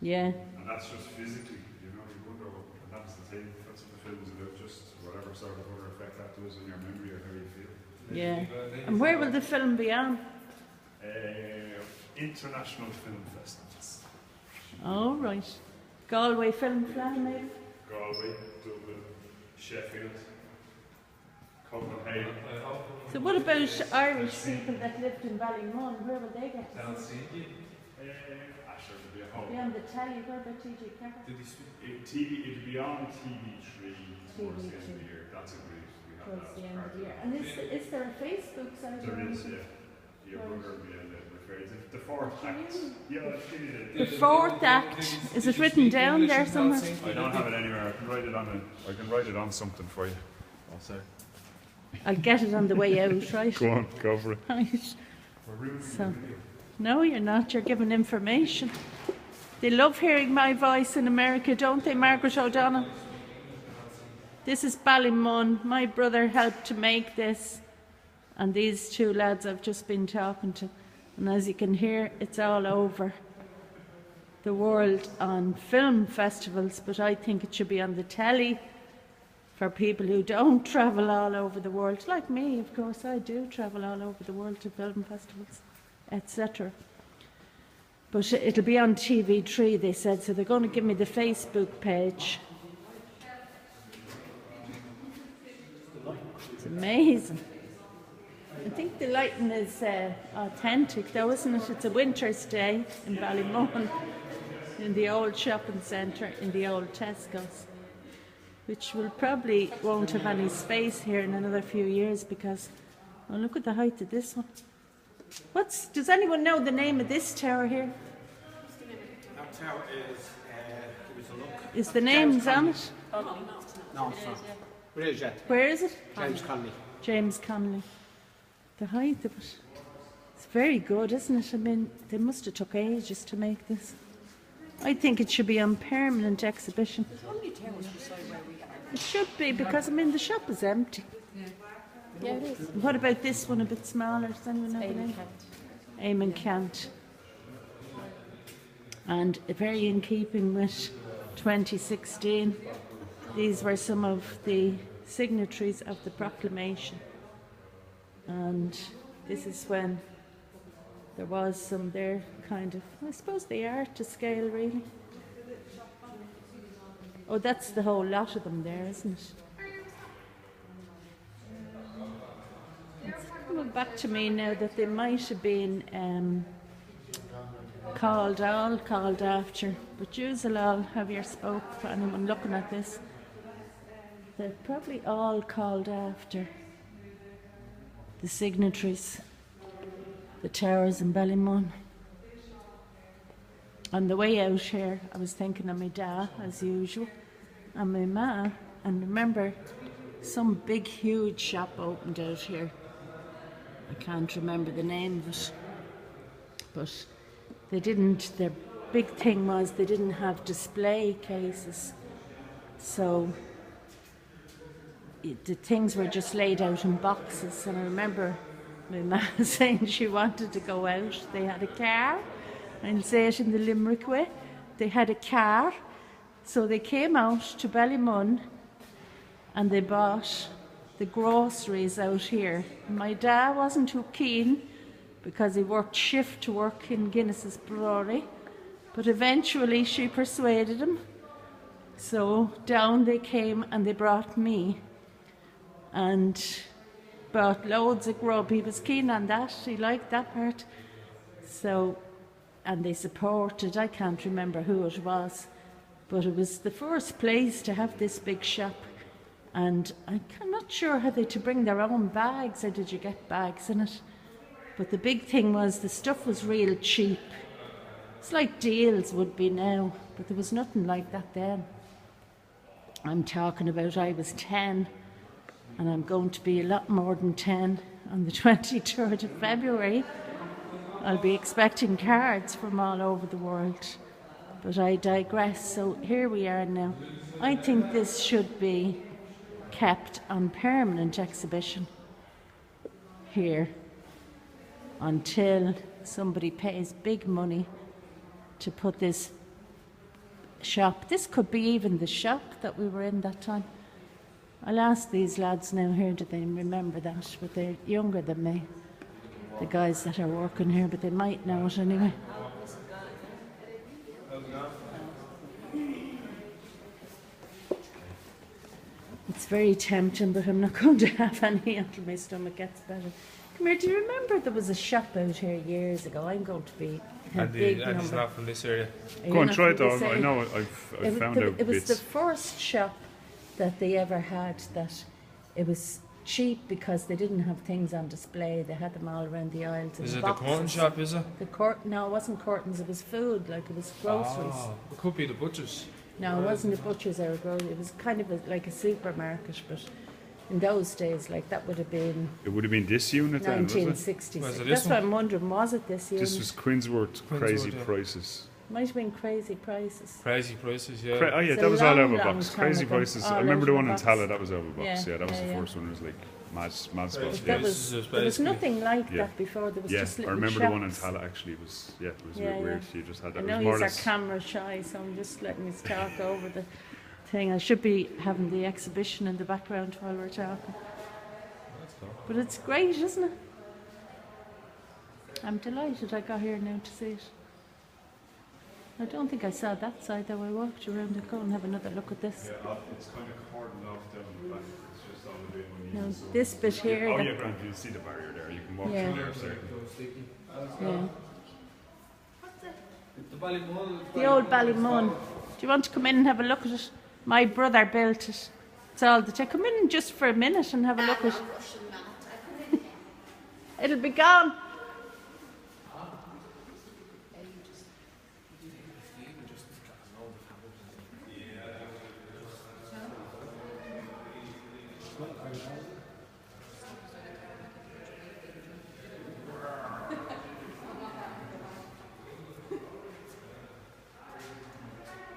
Yeah. And that's just physically, you wonder what, and that's the thing, that's what the film's about, just whatever sort of other effect that does on your memory or how you feel. Yeah. And where will the film be on? International film festivals. Oh, right. Galway Film Festival, maybe? Galway, Dublin, Sheffield, Copenhagen. So what about Irish people that lived in Ballymun? Where will they get to see it? Sure, it'll be at home. Be on the telly. Where about TG Carr? It'll be on TV3 towards the end of the year. That's agreed. We have Towards that the as end part of the of year. it. And is there a Facebook site? There is, yeah. Your brother will be referred to. The fourth act. Yeah, I'll give you the fourth act. Is it written down there somewhere? I don't have it anywhere. I can write it on something for you. Also. I'll get it on the way out, right? Go on, go for it. Right. So, no, you're not. You're giving information. They love hearing my voice in America, don't they, Margaret O'Donnell? This is Ballymun. My brother helped to make this. And these two lads I've just been talking to. And as you can hear, it's all over the world on film festivals. But I think it should be on the telly for people who don't travel all over the world. Like me, of course, I do travel all over the world to film festivals, etc. But it'll be on TV3, they said, so they're going to give me the Facebook page. It's amazing. I think the lighting is authentic though, isn't it? It's a winter's day in Ballymun, in the old shopping centre, in the old Tescos, which will probably won't have any space here in another few years because, oh, look at the height of this one. Does anyone know the name of this tower here? That tower is, give us a look. Is the names on it? Oh, no, it's not. Where is it? Where is it? James Conley. James Conley. The height of it. It's very good, isn't it? I mean, they must have took ages to make this. I think it should be on permanent exhibition. There's only towers beside where we are. It should be, because I mean the shop is empty. Yeah, it is. What about this one a bit smaller? Does anyone know the name? Eamon Kent. And very in keeping with 2016, these were some of the signatories of the proclamation. And this is when there was some there kind of, I suppose they are to scale really. Oh, that's the whole lot of them there, isn't it? It's coming back to me now that they might have been called after, but you'll all have your spoke for anyone looking at this. They're probably all called after the signatories, the towers in Ballymun. On the way out here, I was thinking of my dad, as usual, and my ma, and remember, some big, huge shop opened out here. I can't remember the name of it, but they didn't, their big thing was they didn't have display cases, so the things were just laid out in boxes. And I remember my ma saying she wanted to go out. They had a car, I'll say it in the Limerick way, they had a car, so they came out to Ballymun and they bought the groceries out here. My dad wasn't too keen because he worked shift to work in Guinness's brewery, but eventually she persuaded him. So down they came and they brought me and bought loads of grub. He was keen on that, he liked that part. So, and they supported, I can't remember who it was, but it was the first place to have this big shop. And I'm not sure how they to bring their own bags, or did you get bags in it? But the big thing was the stuff was real cheap. It's like deals would be now, but there was nothing like that then. I'm talking about I was 10, and I'm going to be a lot more than 10 on the 23rd of February. I'll be expecting cards from all over the world, but I digress. So here we are now. I think this should be kept on permanent exhibition here until somebody pays big money to put this shop. This could be even the shop that we were in that time. I'll ask these lads now here, do they remember that? But they're younger than me, the guys that are working here, but they might know it anyway. It's very tempting, but I'm not going to have any until my stomach gets better. Come here, do you remember there was a shop out here years ago? I'm going to be a big And it's number. not from this area. Go on, try it though. This I area? know I've found out It was bits. the first shop that they ever had that it was cheap because they didn't have things on display. They had them all around the aisles. Is in it the boxes. corn shop, is it? No, it wasn't curtains. It was food, like it was groceries. It could be the butcher's. No, it wasn't a butcher's or a grocery. It was kind of like a supermarket, but in those days, like that would have been It would have been this unit then, was it? 1966. Was it this That's what one? I'm wondering. Was it this year? This was Quinsworth crazy yeah. prices. Might have been crazy prices. Crazy prices, yeah. Oh yeah, It's that a was all long, out of a long box. time Crazy ago. prices. All I remember out the of one a in box. Tala, that was out of a box. Yeah, Yeah, that was yeah, the yeah. first one. It was like mad Prices. stuff. That Yeah. was, This is there was basically- nothing like Yeah. that before. There was Yeah, just I little remember the one in shops. Tala actually. It was a bit Yeah, weird. yeah. You just had I that. It know was more or he's less. camera shy, so I'm just letting us talk over the thing. I should be having the exhibition in the background while we're talking. But it's great, isn't it? I'm delighted I got here now to see it. I don't think I saw that side though. I walked around and go and have another look at this. Yeah, it's kind of cordoned off down the back. It's just all the way when you Now, use it. this bit here, Oh the- yeah, Grant, you see the barrier there. You can walk Yeah. through there, certainly. Yeah. The Ballymun. The old Ballymun. Do you want to come in and have a look at it? My brother built it. It's all the time. Come in just for a minute and have a look at it. It'll be gone.